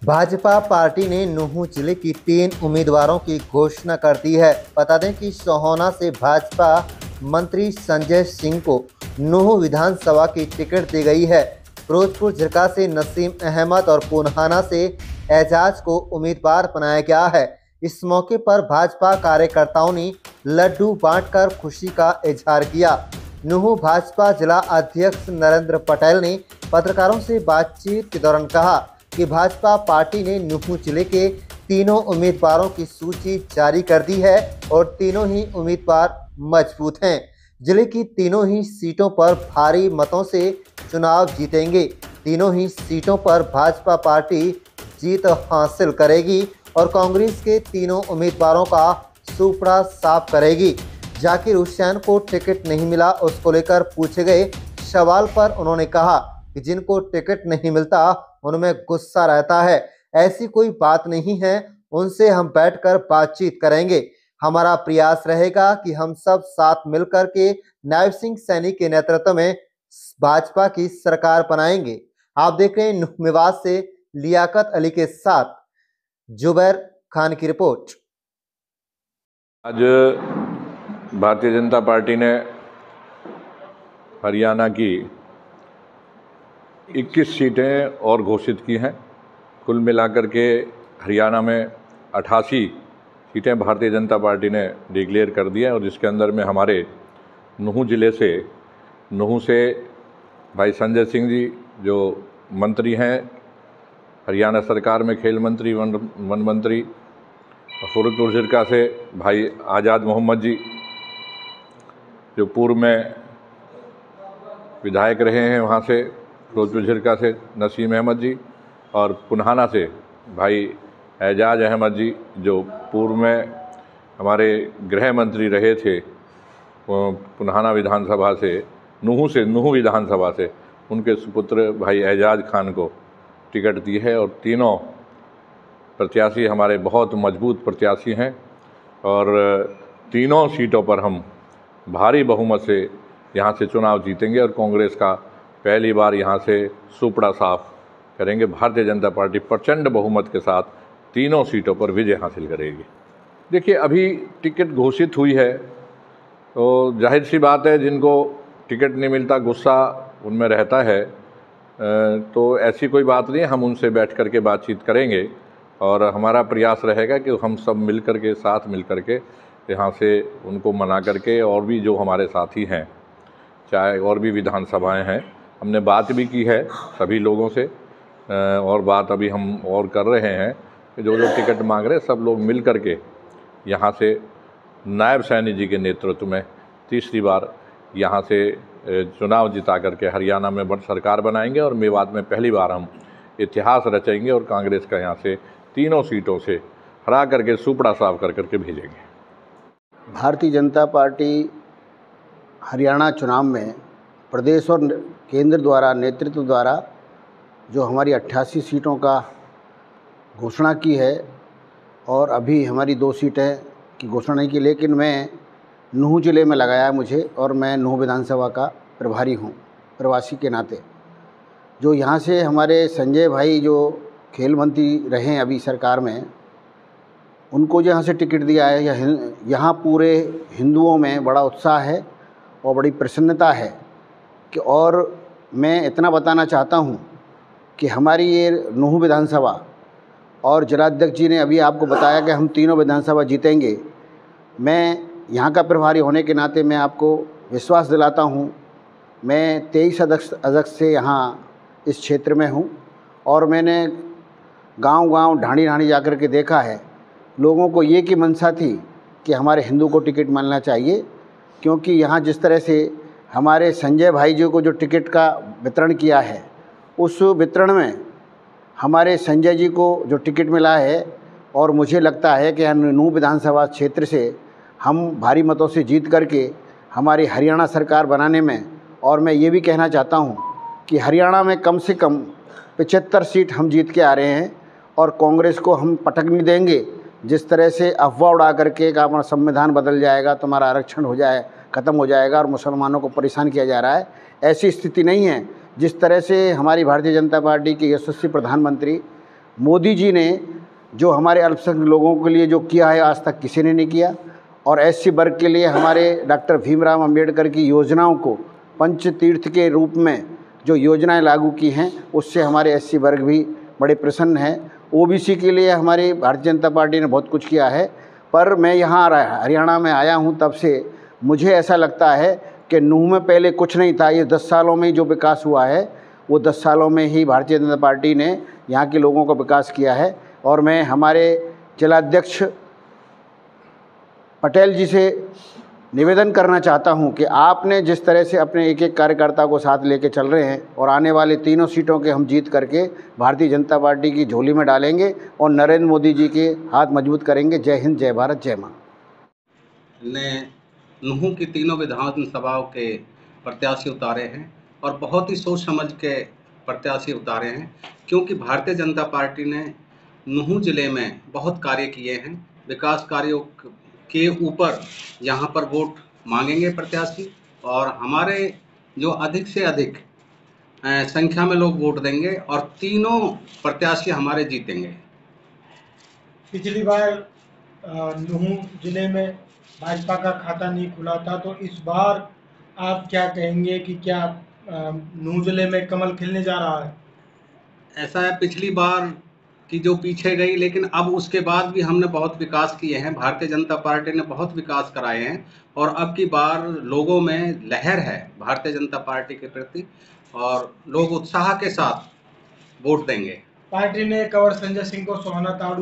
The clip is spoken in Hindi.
भाजपा पार्टी ने नूंह जिले की 3 उम्मीदवारों की घोषणा कर दी है। बता दें कि सोहाना से भाजपा मंत्री संजय सिंह को नूंह विधानसभा की टिकट दी गई है। फिरोजपुर झिरका से नसीम अहमद और पुन्हाना से एजाज को उम्मीदवार बनाया गया है। इस मौके पर भाजपा कार्यकर्ताओं ने लड्डू बांटकर खुशी का इजहार किया। नूंह भाजपा जिला अध्यक्ष नरेंद्र पटेल ने पत्रकारों से बातचीत के दौरान कहा कि भाजपा पार्टी ने नूंह जिले के तीनों उम्मीदवारों की सूची जारी कर दी है और तीनों ही उम्मीदवार मजबूत हैं। जिले की तीनों ही सीटों पर भारी मतों से चुनाव जीतेंगे। तीनों ही सीटों पर भाजपा पार्टी जीत हासिल करेगी और कांग्रेस के तीनों उम्मीदवारों का सुपड़ा साफ करेगी। जाकिर हुसैन को टिकट नहीं मिला, उसको लेकर पूछे गए सवाल पर उन्होंने कहा कि जिनको टिकट नहीं मिलता उनमें गुस्सा रहता है। ऐसी कोई बात नहीं है, उनसे हम बैठकर बातचीत करेंगे। हमारा प्रयास रहेगा कि हम सब साथ मिलकर के नायब सिंह सैनी के नेतृत्व में भाजपा की सरकार बनाएंगे। आप देख रहे हैं नूंह मेवात से लियाकत अली के साथ जुबैर खान की रिपोर्ट। आज भारतीय जनता पार्टी ने हरियाणा की 21 सीटें और घोषित की हैं। कुल मिलाकर के हरियाणा में 88 सीटें भारतीय जनता पार्टी ने डिक्लेयर कर दी हैं और जिसके अंदर में हमारे नूंह जिले से भाई संजय सिंह जी जो मंत्री हैं हरियाणा सरकार में, खेल मंत्री, वन मंत्री, फिरोजपुर झिरका से भाई आज़ाद मोहम्मद जी जो पूर्व में विधायक रहे हैं वहाँ से, फिरोजपुर झिरका से नसीम अहमद जी, और पुन्हाना से भाई एजाज अहमद जी जो पूर्व में हमारे गृह मंत्री रहे थे पुन्हाना विधानसभा से, नूंह विधानसभा से, उनके सुपुत्र भाई एजाज खान को टिकट दी है। और तीनों प्रत्याशी हमारे बहुत मजबूत प्रत्याशी हैं और तीनों सीटों पर हम भारी बहुमत से यहाँ से चुनाव जीतेंगे और कांग्रेस का पहली बार यहाँ से सुपड़ा साफ करेंगे। भारतीय जनता पार्टी प्रचंड बहुमत के साथ तीनों सीटों पर विजय हासिल करेगी। देखिए, अभी टिकट घोषित हुई है तो जाहिर सी बात है जिनको टिकट नहीं मिलता गुस्सा उनमें रहता है, तो ऐसी कोई बात नहीं है, हम उनसे बैठ कर के बातचीत करेंगे और हमारा प्रयास रहेगा कि हम सब मिल कर के साथ मिल कर के यहाँ से उनको मना करके, और भी जो हमारे साथी हैं चाहे और भी विधानसभाएं हैं, हमने बात भी की है सभी लोगों से और बात अभी हम और कर रहे हैं कि जो टिकट मांग रहे हैं सब लोग मिल कर के यहाँ से नायब सैनी जी के नेतृत्व में तीसरी बार यहाँ से चुनाव जिता करके हरियाणा में बड़ी सरकार बनाएंगे और मेवात में पहली बार हम इतिहास रचेंगे और कांग्रेस का यहाँ से तीनों सीटों से हरा करके सुपड़ा साफ कर करके भेजेंगे। भारतीय जनता पार्टी हरियाणा चुनाव में प्रदेश और केंद्र द्वारा नेतृत्व द्वारा जो हमारी 88 सीटों का घोषणा की है और अभी हमारी 2 सीटें की घोषणा नहीं की, लेकिन मैं नूंह जिले में लगाया मुझे और मैं नूंह विधानसभा का प्रभारी हूँ प्रवासी के नाते। जो यहाँ से हमारे संजय भाई जो खेल मंत्री रहे हैं अभी सरकार में, उनको जो यहाँ से टिकट दिया है, यहाँ पूरे हिंदुओं में बड़ा उत्साह है और बड़ी प्रसन्नता है कि, और मैं इतना बताना चाहता हूँ कि हमारी ये नूंह विधानसभा और जिलाध्यक्ष जी ने अभी आपको बताया कि हम तीनों विधानसभा जीतेंगे। मैं यहाँ का प्रभारी होने के नाते मैं आपको विश्वास दिलाता हूँ। मैं 23 अगस्त से यहाँ इस क्षेत्र में हूँ और मैंने गांव-गांव, ढाणी-ढाणी जाकर के देखा है। लोगों को ये की मंशा थी कि हमारे हिंदू को टिकट मिलना चाहिए, क्योंकि यहाँ जिस तरह से हमारे संजय भाई जी को जो टिकट का वितरण किया है, उस वितरण में हमारे संजय जी को जो टिकट मिला है और मुझे लगता है कि नूंह विधानसभा क्षेत्र से हम भारी मतों से जीत करके हमारी हरियाणा सरकार बनाने में, और मैं ये भी कहना चाहता हूँ कि हरियाणा में कम से कम 75 सीट हम जीत के आ रहे हैं और कांग्रेस को हम पटक नहीं देंगे। जिस तरह से अफवाह उड़ा करके का हमारा संविधान बदल जाएगा, तुम्हारा आरक्षण हो जाए ख़त्म हो जाएगा और मुसलमानों को परेशान किया जा रहा है, ऐसी स्थिति नहीं है। जिस तरह से हमारी भारतीय जनता पार्टी के यशस्वी प्रधानमंत्री मोदी जी ने जो हमारे अल्पसंख्यक लोगों के लिए जो किया है आज तक किसी ने नहीं किया, और एससी वर्ग के लिए हमारे डॉक्टर भीमराव अंबेडकर की योजनाओं को पंचतीर्थ के रूप में जो योजनाएं लागू की हैं उससे हमारे एससी वर्ग भी बड़े प्रसन्न हैं। ओबीसी के लिए हमारी भारतीय जनता पार्टी ने बहुत कुछ किया है, पर मैं यहाँ हरियाणा में आया हूँ तब से मुझे ऐसा लगता है कि नूंह में पहले कुछ नहीं था। ये 10 सालों में जो विकास हुआ है वो 10 सालों में ही भारतीय जनता पार्टी ने यहाँ के लोगों का विकास किया है। और मैं हमारे जिलाध्यक्ष पटेल जी से निवेदन करना चाहता हूं कि आपने जिस तरह से अपने एक एक कार्यकर्ता को साथ लेके चल रहे हैं और आने वाले तीनों सीटों के हम जीत करके भारतीय जनता पार्टी की झोली में डालेंगे और नरेंद्र मोदी जी के हाथ मजबूत करेंगे। जय हिंद, जय भारत, जय मां। ने नूंह की तीनों विधानसभाओं के प्रत्याशी उतारे हैं और बहुत ही सोच समझ के प्रत्याशी उतारे हैं, क्योंकि भारतीय जनता पार्टी ने नूंह जिले में बहुत कार्य किए हैं। विकास कार्यों के ऊपर यहाँ पर वोट मांगेंगे प्रत्याशी, और हमारे जो अधिक से अधिक संख्या में लोग वोट देंगे और तीनों प्रत्याशी हमारे जीतेंगे। पिछली बार नूंह जिले में भाजपा का खाता नहीं खुला था, तो इस बार आप क्या कहेंगे कि क्या नूंह जिले में कमल खिलने जा रहा है? ऐसा है, पिछली बार की जो पीछे गई, लेकिन अब उसके बाद भी हमने बहुत विकास किए हैं। भारतीय जनता पार्टी ने बहुत विकास कराए हैं और अब की बार लोगों में लहर है भारतीय जनता पार्टी के प्रति और लोग उत्साह के साथ वोट देंगे। पार्टी ने कंवर संजय सिंह को सोहाना ताड़ू